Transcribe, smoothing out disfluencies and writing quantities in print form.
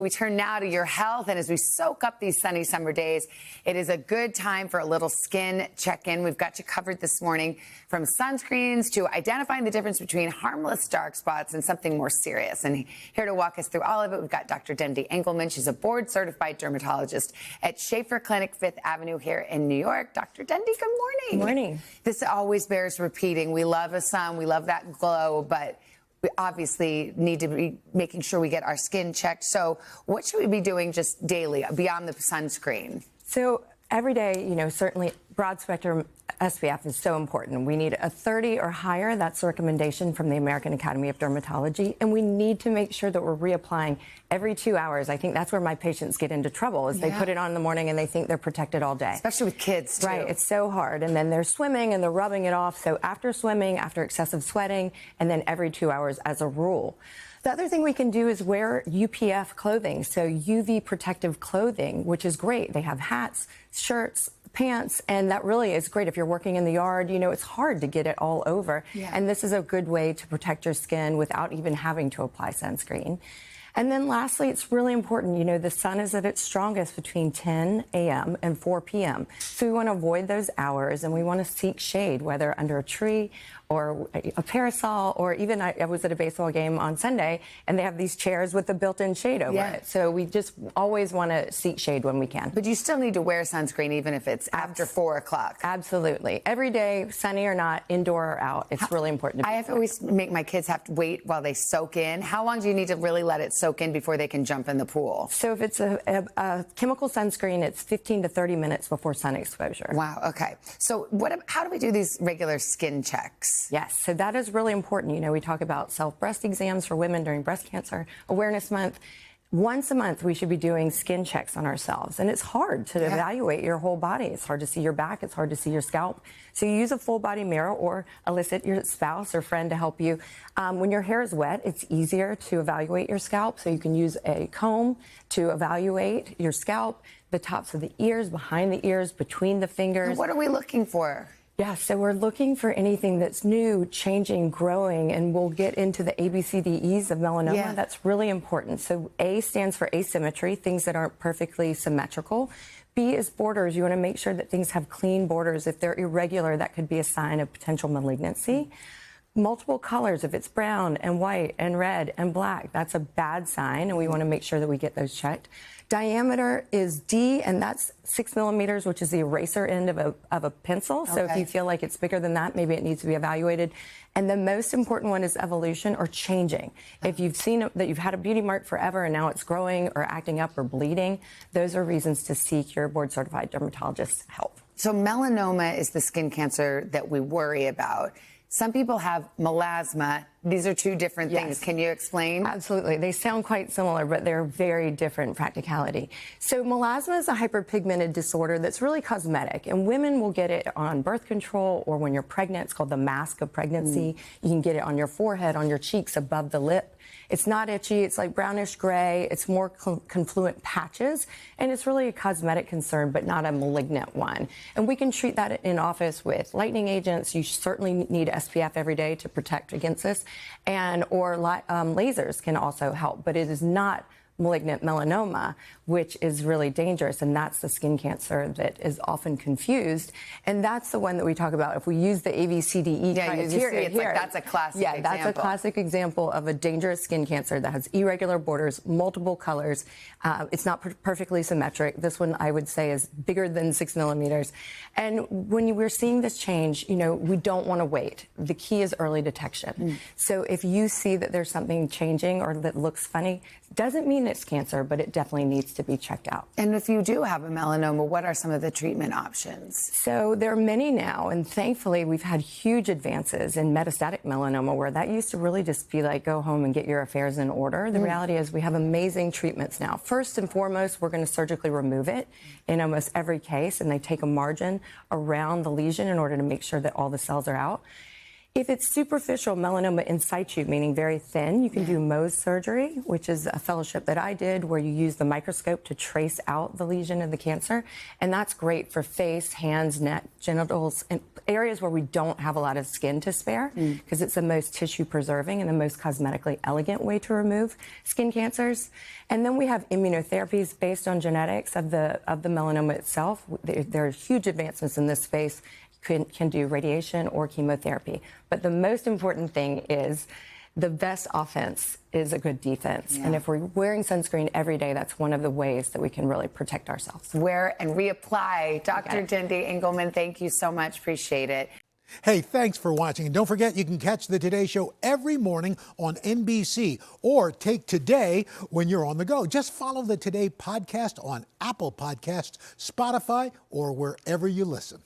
We turn now to your health, and as we soak up these sunny summer days, it is a good time for a little skin check-in. We've got you covered this morning, from sunscreens to identifying the difference between harmless dark spots and something more serious. And here to walk us through all of it, we've got Dr. Dendy Engelman. She's a board-certified dermatologist at Schaefer Clinic, 5th Avenue here in New York. Dr. Dendy, good morning. Good morning. This always bears repeating. We love a sun, we love that glow, but we obviously need to be making sure we get our skin checked. So what should we be doing just daily beyond the sunscreen? So every day, certainly broad spectrum SPF is so important. We need a 30 or higher. That's the recommendation from the American Academy of Dermatology. And we need to make sure that we're reapplying every 2 hours. I think that's where my patients get into trouble, is they put it on in the morning and they think they're protected all day. Especially with kids, too. Right. It's so hard. And then they're swimming and they're rubbing it off. So after swimming, after excessive sweating, and then every 2 hours as a rule. The other thing we can do is wear UPF clothing, so UV protective clothing, which is great. They have hats, shirts, pants, and that really is great if you're working in the yard. It's hard to get it all over, and this is a good way to protect your skin without even having to apply sunscreen. And then lastly, it's really important, the sun is at its strongest between 10 a.m. and 4 p.m. So we want to avoid those hours, and we want to seek shade, whether under a tree or a parasol, or even I was at a baseball game on Sunday, and they have these chairs with the built-in shade over it. So we just always want to seek shade when we can. But you still need to wear sunscreen even if it's after 4 o'clock. Absolutely. Every day, sunny or not, indoor or out, it's really important. I always make my kids have to wait while they soak in. How long do you need to really let it soak in before they can jump in the pool? So if it's a chemical sunscreen, it's 15 to 30 minutes before sun exposure. Wow, okay. So how do we do these regular skin checks? Yes, so that is really important. We talk about self-breast exams for women during Breast Cancer Awareness Month. Once a month, we should be doing skin checks on ourselves. And it's hard to evaluate your whole body. It's hard to see your back. It's hard to see your scalp. So you use a full body mirror or elicit your spouse or friend to help you. When your hair is wet, it's easier to evaluate your scalp. So you can use a comb to evaluate your scalp, the tops of the ears, behind the ears, between the fingers. And what are we looking for? Yeah, so we're looking for anything that's new, changing, growing, and we'll get into the ABCDEs of melanoma. Yeah. That's really important. So A stands for asymmetry, things that aren't perfectly symmetrical. B is borders. You want to make sure that things have clean borders. If they're irregular, that could be a sign of potential malignancy. Multiple colors, if it's brown and white and red and black, that's a bad sign, and we want to make sure that we get those checked. Diameter is D, and that's 6 millimeters, which is the eraser end of a pencil. So if you feel like it's bigger than that, maybe it needs to be evaluated. And the most important one is evolution or changing. If you've seen that you've had a beauty mark forever and now it's growing or acting up or bleeding, those are reasons to seek your board-certified dermatologist's help. So melanoma is the skin cancer that we worry about. Some people have melasma. These are two different things. Can you explain? Absolutely. They sound quite similar, but they're very different in practicality. So melasma is a hyperpigmented disorder that's really cosmetic, and women will get it on birth control or when you're pregnant. It's called the mask of pregnancy. You can get it on your forehead, on your cheeks, above the lip. It's not itchy. It's like brownish gray. It's more confluent patches, and it's really a cosmetic concern, but not a malignant one. And we can treat that in office with lightening agents. You certainly need SPF every day to protect against this, or lasers can also help, but it is not malignant melanoma, which is really dangerous, and that's the skin cancer that is often confused, and that's the one that we talk about. If we use the ABCDE criteria here, that's a classic example. That's a classic example of a dangerous skin cancer that has irregular borders, multiple colors. It's not perfectly symmetric. This one, I would say, is bigger than 6 millimeters. And when we're seeing this change, we don't want to wait. The key is early detection. So if you see that there's something changing or that looks funny, doesn't mean it's cancer, but it definitely needs to be checked out. And if you do have a melanoma, what are some of the treatment options? So there are many now, and thankfully we've had huge advances in metastatic melanoma, where that used to really just be like, go home and get your affairs in order. The reality is we have amazing treatments now. First and foremost, we're going to surgically remove it in almost every case, and they take a margin around the lesion in order to make sure that all the cells are out. If it's superficial melanoma in situ, meaning very thin, you can do Mohs surgery, which is a fellowship that I did where you use the microscope to trace out the lesion of the cancer. And that's great for face, hands, neck, genitals, and areas where we don't have a lot of skin to spare, because it's the most tissue preserving and the most cosmetically elegant way to remove skin cancers. And then we have immunotherapies based on genetics of the melanoma itself. There are huge advancements in this space. Can do radiation or chemotherapy. But the most important thing is the best offense is a good defense. And if we're wearing sunscreen every day, that's one of the ways that we can really protect ourselves. Wear and reapply. Dr. Dendy Engelman, thank you so much. Appreciate it. Hey, thanks for watching. And don't forget, you can catch the Today Show every morning on NBC or take Today when you're on the go. Just follow the Today podcast on Apple Podcasts, Spotify, or wherever you listen.